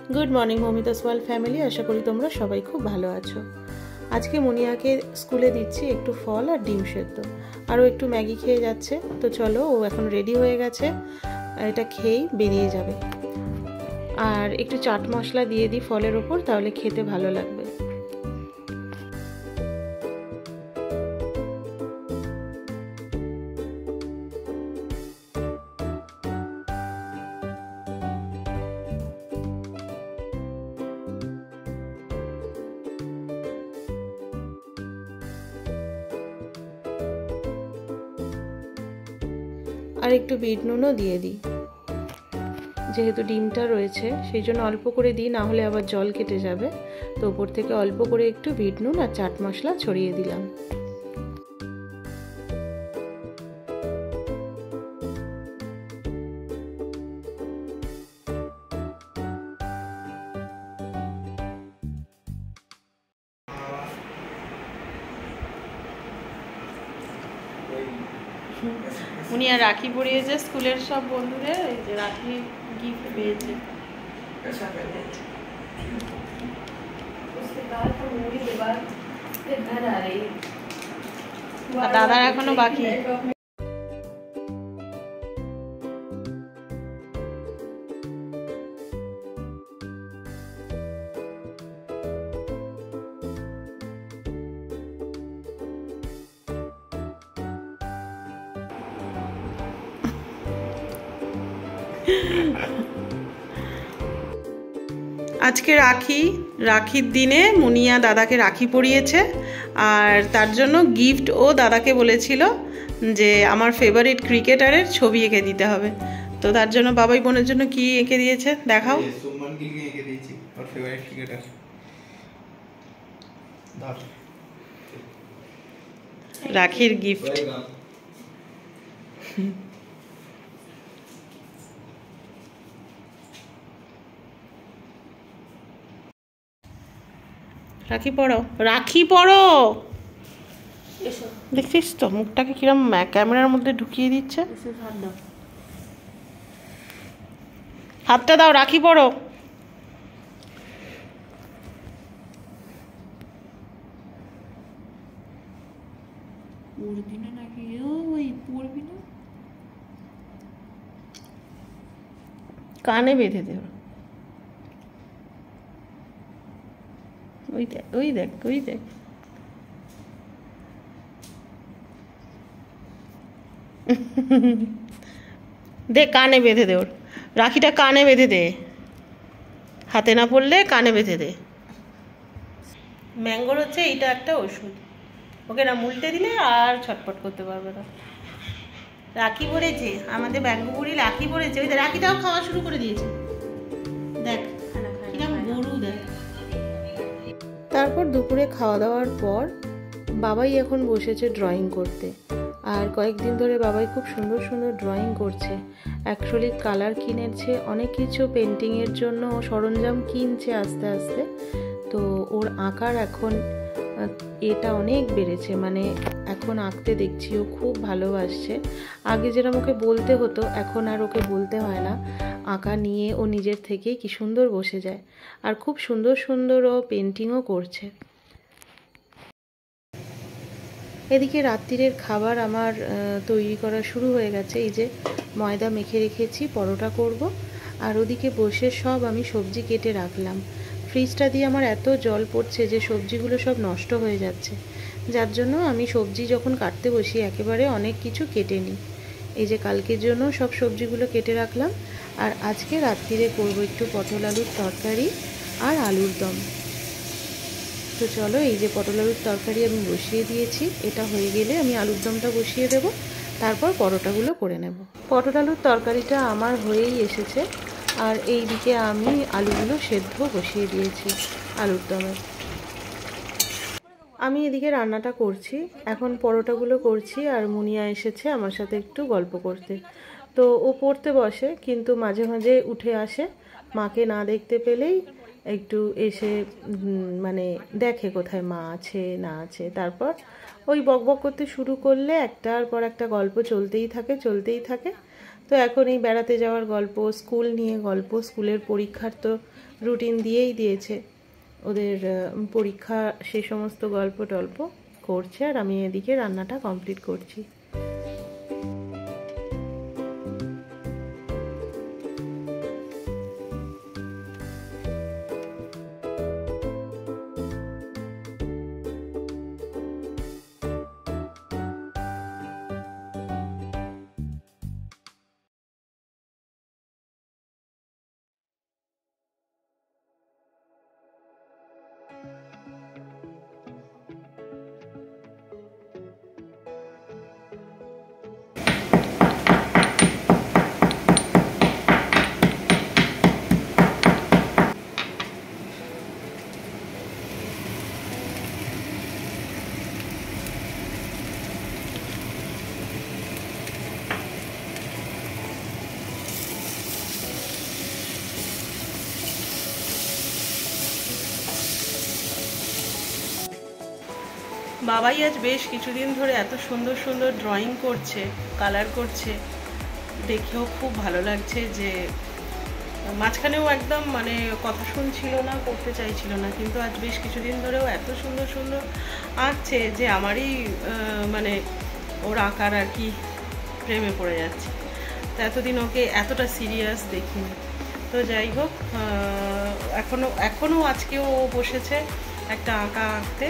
Good morning Mamita's world family. आशा करी तोमरा सबाई खूब भालो आछो। आज के मुनियाके स्कूले दिच्छी एकटू फल और डिम सेদ্ধ और एकटू मैगी खेये जाच्छे। तो चलो ओ एखन रेडी हये गेछे, एटा खेयेई बेरिये जाबे। और एकटू चाट मशला दिये दिई फलेर ओपर, ताहले खेते भालो लागबे। और एकटू बीट नुनও दिए दी, जेहेतु डिमटा रयेछे सेइजন্য अल्प करे दी, ना होले आबार जल केटे जाबे। तो ऊपर थेके अल्प करे एकटू बीट नुन और चाट मशला छड़िए दिलाम। मुनिया राखी पड़िए स्कूलेर सब बंधुरे राखी गिफ्ट पेয়েছে। दादार एखोनो बाकी। आज के राखिर दिने मुनिया दादा के राखी पड़िয়েছে और तार जन्य गिफ्ट ओ दादा के बोलेछिलो जे आमार फेभारिट क्रिकेटारेर छवि एঁকে दिते हबे। तो तार जन्य बाबाई बोनेर जन्य कि एঁকে दिয়েছে देखाओ। सुमन गिल के एঁকে दिয়েছি और फेभारिट क्रिकेटार धर राखिर गिफ्ट। राखी पड़ो, राखी पड़ो। देखছিস তো মুখটাকে কিরম ক্যামেরার মধ্যে ঢুকিয়ে দিচ্ছে। হাতটা দাও, রাখি পড়ো। পড়বি না নাকি? ওই পড়বি না, কানে বেঁধে দে। ওই দেখ দে, কানে বেঁধে দে। ওর রাখিটা কানে বেঁধে দে, হাতে না পড়লে কানে বেঁধে দে। ম্যাঙ্গোর হচ্ছে এইটা একটা ওষুধ, ওকে না মুলতে দিলে আর ছটপট করতে পারবে না। রাখি পড়েছে আমাদের ব্যাঙ্গুবুড়ি, রাখি পড়েছে। ওই রাখিটাও খাওয়া শুরু করে দিয়েছে, দেখ কিরম গরু দেখ। তারপর দুপুরে খাওয়া দাওয়ার পর বাবাই এখন বসেছে ড্রয়িং করতে। আর কয়েকদিন ধরে বাবাই খুব সুন্দর সুন্দর ড্রয়িং করছে। অ্যাকচুয়ালি কালার কিনেছে, অনেক কিছু পেন্টিংয়ের জন্য সরঞ্জাম কিনছে আস্তে আস্তে। তো ওর আঁকার এখন এটা অনেক বেড়েছে, মানে এখন আঁকতে দেখছি ও খুব ভালোবাসছে। আগে যেরকম ওকে বলতে হতো, এখন আর ওকে বলতে হয় না। আঁকা নিয়ে ও নিজের থেকেই কি সুন্দর বসে যায়, আর খুব সুন্দর সুন্দর ও পেন্টিংও করছে। এদিকে রাত্রিরের খাবার আমার তৈরি করা শুরু হয়ে গেছে। এই যে ময়দা মেখে রেখেছি, পরোটা করব। আর ওদিকে বসে সব আমি সবজি কেটে রাখলাম। ফ্রিজটা দিয়ে আমার এত জল পড়ছে যে সবজিগুলো সব নষ্ট হয়ে যাচ্ছে, যার জন্য আমি সবজি যখন কাটতে বসি একেবারে অনেক কিছু কেটে নিই। এই যে কালকের জন্য সব সবজিগুলো কেটে রাখলাম। আর আজকে রাত্রিরে করব একটু পটল আলুর তরকারি আর আলুর দম। তো চলো, এই যে পটল আলুর তরকারি আমি বসিয়ে দিয়েছি, এটা হয়ে গেলে আমি আলুর দমটা বসিয়ে দেব, তারপর পরোটাগুলো করে নেব। পটল আলুর তরকারিটা আমার হয়েই এসেছে, আর এই দিকে আমি আলুগুলো সেদ্ধ বসিয়ে দিয়েছি আলুর দমে। আমি এদিকে রান্নাটা করছি, এখন পরোটাগুলো করছি। আর মুনিয়া এসেছে আমার সাথে একটু গল্প করতে। তো ও পড়তে বসে, কিন্তু মাঝে মাঝে উঠে আসে, মাকে না দেখতে পেলেই একটু এসে মানে দেখে কোথায় মা আছে না আছে। তারপর ওই বকবক করতে শুরু করলে একটার পর একটা গল্প চলতেই থাকে। তো এখন এই বেড়াতে যাওয়ার গল্প, স্কুল নিয়ে গল্প, স্কুলের পরীক্ষার তো রুটিন দিয়েই দিয়েছে, ওদের পরীক্ষা সেই সমস্ত গল্প টল্প করছে, আর আমি এদিকে রান্নাটা কমপ্লিট করছি। বাবাই আজ বেশ কিছুদিন ধরে এত সুন্দর সুন্দর ড্রয়িং করছে, কালার করছে, দেখেও খুব ভালো লাগছে। যে মাঝখানেও একদম মানে কথা শুনছিল না, করতে চাইছিল না, কিন্তু আজ বেশ কিছুদিন ধরেও এত সুন্দর সুন্দর আঁকছে যে আমারই মানে ওর আঁকার আর কি প্রেমে পড়ে যাচ্ছে। তো এতদিন ওকে এতটা সিরিয়াস দেখিনি। তো যাই হোক, এখনও আজকেও ও বসেছে একটা আঁকা আঁকতে।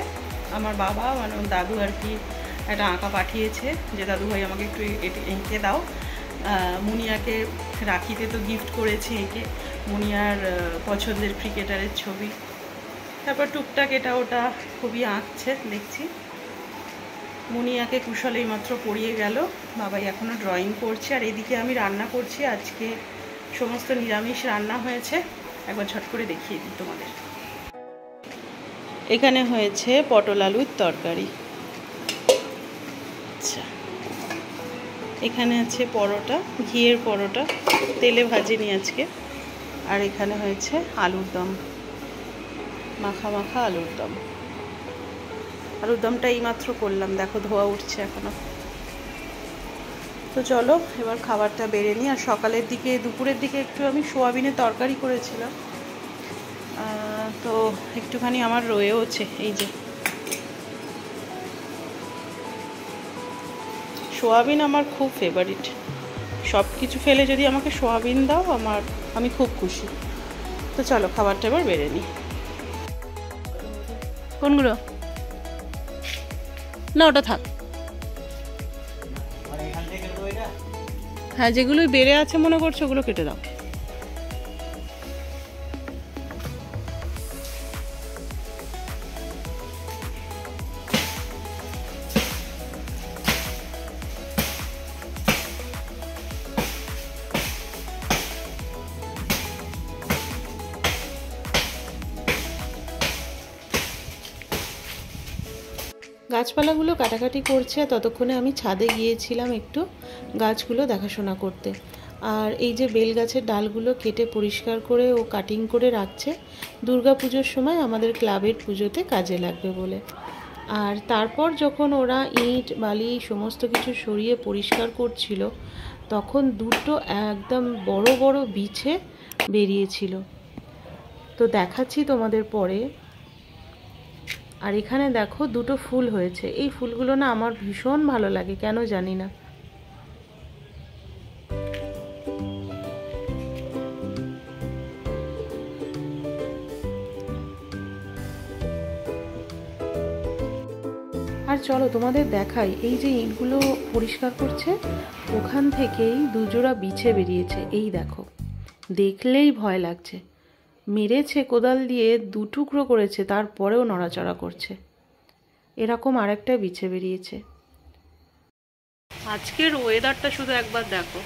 আমার বাবা মানে দাদু আর কি একটা আঁকা পাঠিয়েছে, যে দাদু ভাই আমাকে একটু এঁকে দাও। মুনিয়াকে রাখিতে তো গিফট করেছি এঁকে, মুনিয়ার পছন্দের ক্রিকেটারের ছবি। তারপর টুকটাক এটা ওটা খুবই আঁকছে দেখছি। মুনিয়াকে কুশল এইমাত্র পড়িয়ে গেল, বাবাই এখনও ড্রয়িং করছে। আর এদিকে আমি রান্না করছি, আজকে সমস্ত নিরামিষ রান্না হয়েছে, একবার ঝট করে দেখিয়ে দিই তোমাদের। এখানে হয়েছে পটল আলুর তরকারি, আচ্ছা এখানে আছে পরোটা, ঘিয়ের পরোটা, তেলে ভাজিনি আজকে। আর এখানে হয়েছে আলুর দম, মাখা মাখা আলুর দম। আলুর দমটা এইমাত্র করলাম, দেখো ধোয়া উঠছে এখনো। তো চলো এবার খাবারটা বেড়ে নিই। আর সকালের দিকে দুপুরের দিকে একটু আমি সোয়াবিনের তরকারি করেছিলাম, তো একটুখানি আমার রয়েওছে। এই যে সোয়াবিন আমার খুব ফেভারিট, সব কিছু ফেলে যদি আমাকে সোয়াবিন দাও আমি খুব খুশি। তো চলো খাবারটা এবার বেড়ে নিই। কোনগুলো না, ওটা থাক। হ্যাঁ, যেগুলো বেড়ে আছে মনে করছো ওগুলো কেটে দাও। গাছপালাগুলো কাটাকাটি করছে, ততক্ষণে আমি ছাদে গিয়েছিলাম একটু গাছগুলো দেখাশোনা করতে। আর এই যে বেল গাছের ডালগুলো কেটে পরিষ্কার করে ও কাটিং করে রাখছে, দুর্গা পুজোর সময় আমাদের ক্লাবের পুজোতে কাজে লাগবে বলে। আর তারপর যখন ওরা ইট বালি সমস্ত কিছু সরিয়ে পরিষ্কার করছিল, তখন দুটো একদম বড় বড় বিছে বেরিয়েছিল, তো দেখাচ্ছি তোমাদের পরে। আর এখানে দেখো দুটো ফুল হয়েছে, এই ফুলগুলো না আমার ভীষণ ভালো লাগে, কেন জানি না। আর চলো তোমাদের দেখাই, এই যে ইটগুলো পরিষ্কার করছে ওখান থেকেই দুজোড়া বিছে বেরিয়েছে। এই দেখো, দেখলেই ভয় লাগছে। মেরেছে কোদাল দিয়ে, দুটুকরো করেছে, তারপরেও নড়াচড়া করছে। এরকম আরেকটা বিছে বেরিয়েছে। আজকের ওয়েদারটা শুধু একবার দেখো,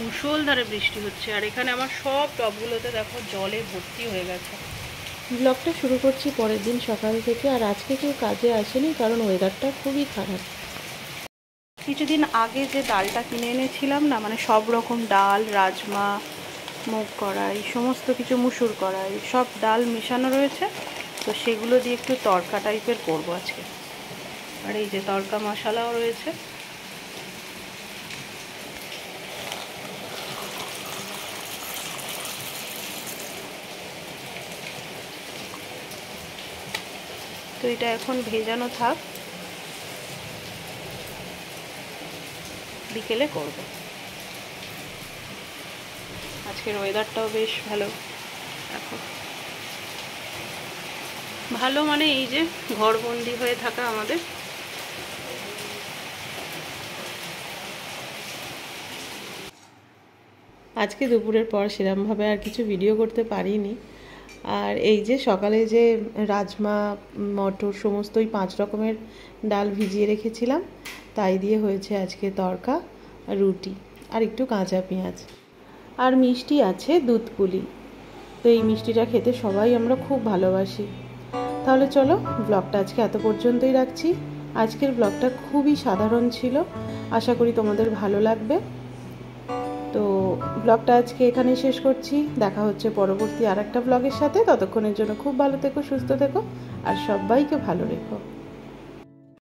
মুষলধারে বৃষ্টি হচ্ছে। আর এখানে আমার সব টবগুলোতে দেখো জলে ভর্তি হয়ে গেছে। ব্লগটা শুরু করছি পরের দিন সকাল থেকে। আর আজকে কেউ কাজে আসেনি, কারণ ওয়েদারটা খুবই খারাপ। কিছুদিন আগে যে ডালটা কিনে এনেছিলাম না, মানে সব রকম ডাল, রাজমা, মুগ কড়াই, সমস্ত কিছু মুসুর কড়াই, সব ডাল মেশানো রয়েছে, তো সেগুলো দিয়ে একটু তড়কা টাইপের করবো আজকে। আর এই যে তড়কা মশলাও রয়েছে। তো এটা এখন ভেজানো থাক, বিকেলে করব। আজকের ওয়েদারটাও বেশ ভালো। এখন ভালো মানে এই যে ঘরবন্দি হয়ে থাকা আমাদের। আজকে দুপুরের পর সেরকমভাবে আর কিছু ভিডিও করতে পারিনি। আর এই যে সকালে যে রাজমা মটর সমস্তই 5 রকমের ডাল ভিজিয়ে রেখেছিলাম, তাই দিয়ে হয়েছে আজকে তড়কা, রুটি আর একটু কাঁচা পেঁয়াজ। আর মিষ্টি আছে দুধ পুলি। তো এই মিষ্টিটা খেতে সবাই আমরা খুব ভালোবাসি। তাহলে চলো ব্লগটা আজকে এত পর্যন্তই রাখছি। আজকের ব্লগটা খুবই সাধারণ ছিল, আশা করি তোমাদের ভালো লাগবে। তো ব্লগটা আজকে এখানেই শেষ করছি। দেখা হচ্ছে পরবর্তী আরেকটা ব্লগের সাথে। ততক্ষণের জন্য খুব ভালো থেকো, সুস্থ থেকো আর সবাইকে ভালো রেখো।